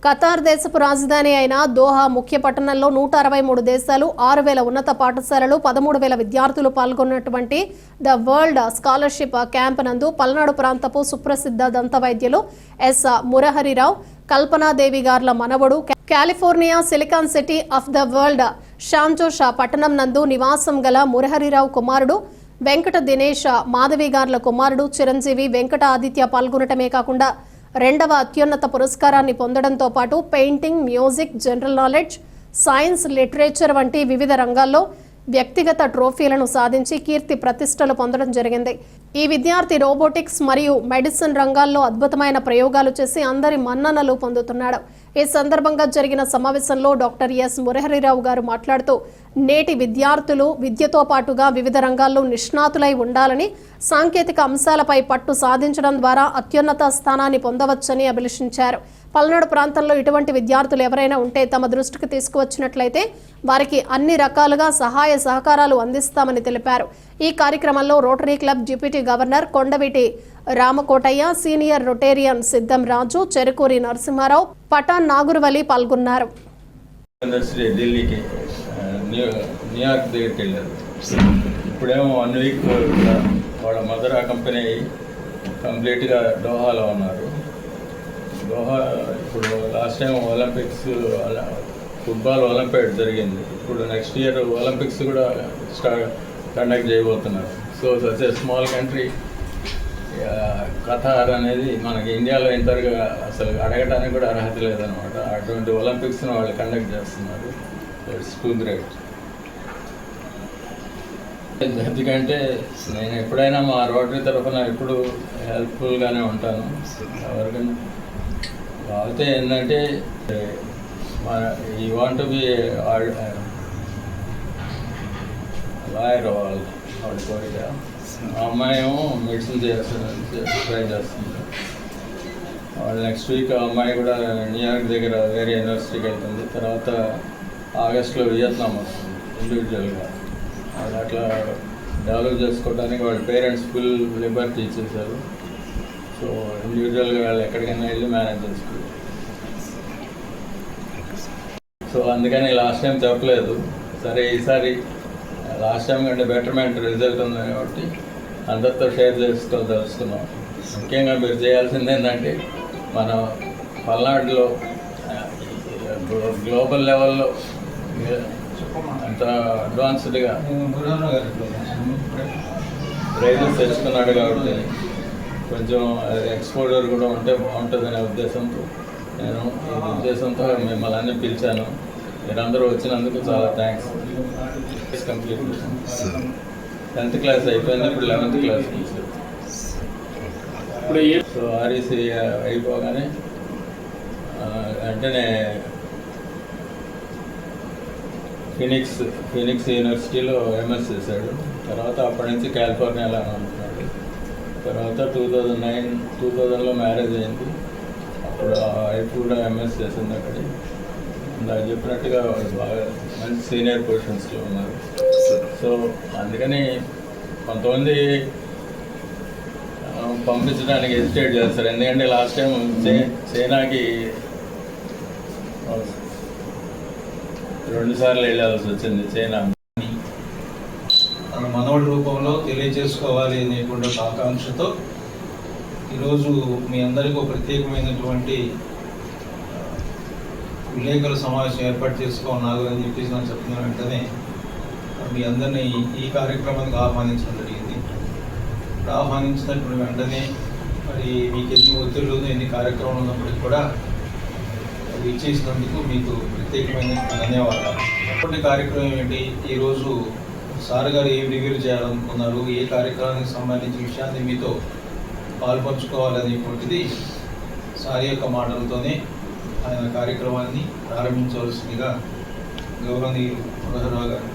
Qatar దేశపు రాజధాని అయిన దోహా ముఖ్య పట్టణంలో 163 దేశాలు 6,000 ఉన్నత పాఠశాలలు 13,000 విద్యార్థులు పాల్గొన్నటువంటి ద వరల్డ్ స్కాలర్షిప్ క్యాంప్ నందు పల్నాడు ప్రాంతపు సుప్రసిద్ధ దంత వైద్యులు ఎస్ మురహరిరావు కల్పనాదేవి గార్ల మనవడు California Silicon City of the world San Jose పట్టణం నందు నివాసం గల మురహరిరావు కుమారుడు వెంకట దినేష్ మాధవి గార్ల కుమారుడు చిరంజీవి వెంకట ఆదిత్య పాల్గొనటమే కాకుండా రెండవ అత్యున్నత పురస్కారాన్ని పొందడంతో పాటు painting, music, general knowledge, science, literature వంటి వివిధ రంగాల్లో వ్యక్తిగత ట్రోఫీలను సాధించి కీర్తి ప్రతిష్టలు పొందడం జరిగింది. ఈ విద్యార్థి రోబోటిక్స్ మరియు మెడిసిన్ రంగాల్లో అద్భుతమైన ప్రయోగాలు చేసి అందరి మన్ననలు పొందుతున్నాడు. ఈ సందర్భంగా జరిగిన సమావేశంలో డాక్టర్ ఎస్ మురహరిరావు గారు మాట్లాడుతూ నేటి విద్యార్థులు విద్యతో పాటుగా వివిధ రంగాల్లో నిష్ణాతులై ఉండాలని, సాంకేతిక అంశాలపై పట్టు సాధించడం ద్వారా అత్యున్నత స్థానాన్ని పొందవచ్చని అభిలషించారు. పల్నాడు ప్రాంతంలో ఇటువంటి విద్యార్థులు ఎవరైనా ఉంటే తమ దృష్టికి తీసుకువచ్చినట్లయితే వారికి అన్ని రకాలుగా సహాయ సహకారాలు అందిస్తామని తెలిపారు. ఈ కార్యక్రమంలో రోటరీ క్లబ్ డిప్యూటీ గవర్నర్ కొండవీటి రామకోటయ్య, సీనియర్ రొటేరియన్ సిద్ధం రాజు, చెరుకూరి నరసింహారావు, పఠాన్ నాగురువలి పాల్గొన్నారు. ఇప్పుడేమో 1 వీక్ వాళ్ళ మదర్ కంపెనీ కంప్లీట్గా డోహాలో ఉన్నారు. దోహా ఇప్పుడు last time Olympics football olympiad జరిగింది. ఇప్పుడు నెక్స్ట్ ఇయర్ ఒలింపిక్స్ కూడా కండక్ట్ చేయబోతున్నారు. So such a small country Qatar అనేది మనకి ఇండియాలో ఇంతవరకు అసలు అడగడానికి కూడా అర్హత లేదనమాట. అటువంటి ఒలింపిక్స్ని వాళ్ళు కండక్ట్ చేస్తున్నారు. It's two great. ఎందుకంటే నేను ఎప్పుడైనా మా రోటరీ తరఫున ఎప్పుడు హెల్ప్ఫుల్గానే ఉంటాను ఎవరికైనా. కాకపోతే ఏంటంటే ఈ వాంట్ టు బి లాయర్ వాళ్ళ కోరిక. ఆ అమ్మాయి ఏమో మెడిసిన్ ట్రై చేస్తుంది. వాళ్ళు నెక్స్ట్ వీక్ ఆ అమ్మాయి కూడా న్యూయార్క్ దగ్గర వేరే యూనివర్సిటీకి వెళ్తుంది. తర్వాత ఆగస్టులో వియత్నాం వస్తుంది ఇండివిజువల్గా. వాళ్ళు అట్లా డెవలప్ చేసుకోవడానికి వాళ్ళ పేరెంట్స్ ఫుల్ లిబర్టీ ఇచ్చేసారు. సో ఇండివిజువల్గా వాళ్ళు ఎక్కడికైనా వెళ్ళి మేనేజ్ చేసుకోవాలి. సో అందుకని లాస్ట్ టైం చెప్పలేదు. సరే ఈసారి లాస్ట్ టైం కంటే బెటర్మెంట్ రిజల్ట్ ఉంది కాబట్టి అందరితో షేర్ చేసుకోదలుచుకున్నాం. ముఖ్యంగా మీరు చేయాల్సింది ఏంటంటే మన పల్నాడులో గ్లోబల్ లెవెల్లో అంత అడ్వాన్స్డ్గా ప్రైజెస్ తెచ్చుకున్నాడు కాబట్టి కొంచెం ఎక్స్పోజర్ కూడా ఉంటే బాగుంటుందనే ఉద్దేశంతో నేను ఈ ఉద్దేశంతో మిమ్మల్ని అన్నీ పిలిచాను. మీరందరూ వచ్చినందుకు చాలా థ్యాంక్స్. కంప్లీట్ 10th క్లాస్ అయిపోయింది. ఇప్పుడు 11th క్లాస్ పిలిచారు. సో ఆర్ఈసీ అయిపోగానే వెంటనే ఫినిక్స్ యూనివర్సిటీలో ఎంఎస్ చేశాడు. తర్వాత అప్పటి నుంచి కాలిఫోర్నియాలో ఉంటున్నాడు. తర్వాత 2000లో మ్యారేజ్ అయింది. అప్పుడు వైఫ్ కూడా ఎంఎస్ చేసింది అక్కడే. నాకు చెప్పినట్టుగా బాగా మంచి సీనియర్ పొజిషన్స్లో ఉన్నారు. సో అందుకని కొంతమంది పంపించడానికి హెసిటేట్ చేస్తారు. ఎందుకంటే లాస్ట్ టైం చైనాకి 2 సార్లు వెళ్ళాల్సి వచ్చింది. చైనా మన మనోడి రూపంలో తెలియజేసుకోవాలి అనేటువంటి ఆకాంక్షతో ఈరోజు మీ అందరికీ ఒక ప్రత్యేకమైనటువంటి విలేకరుల సమావేశం ఏర్పాటు చేసుకోన్నారు అని చెప్పేసి మనం చెప్పిన వెంటనే మీ అందరినీ ఈ కార్యక్రమానికి ఆహ్వానించడం జరిగింది. ఇప్పుడు ఆహ్వానించినటువంటి వెంటనే మరి మీకు ఎన్ని ఒత్తిళ్ళు ఎన్ని కార్యక్రమాలు ఉన్నప్పటికీ కూడా ఇచ్చేసినందుకు మీకు ప్రత్యేకమైన ధన్యవాదాలు. అప్పటి కార్యక్రమం ఏంటి, ఈరోజు సార్ గారు ఏం రివ్యూ చేయాలనుకున్నారు, ఏ కార్యక్రమానికి సంబంధించిన విషయాన్ని మీతో పాల్పంచుకోవాలనేటువంటిది సార్ యొక్క మాటలతోనే ఆయన కార్యక్రమాన్ని ప్రారంభించవలసిందిగా గౌరవనీయులు మురహరిరావు గారిని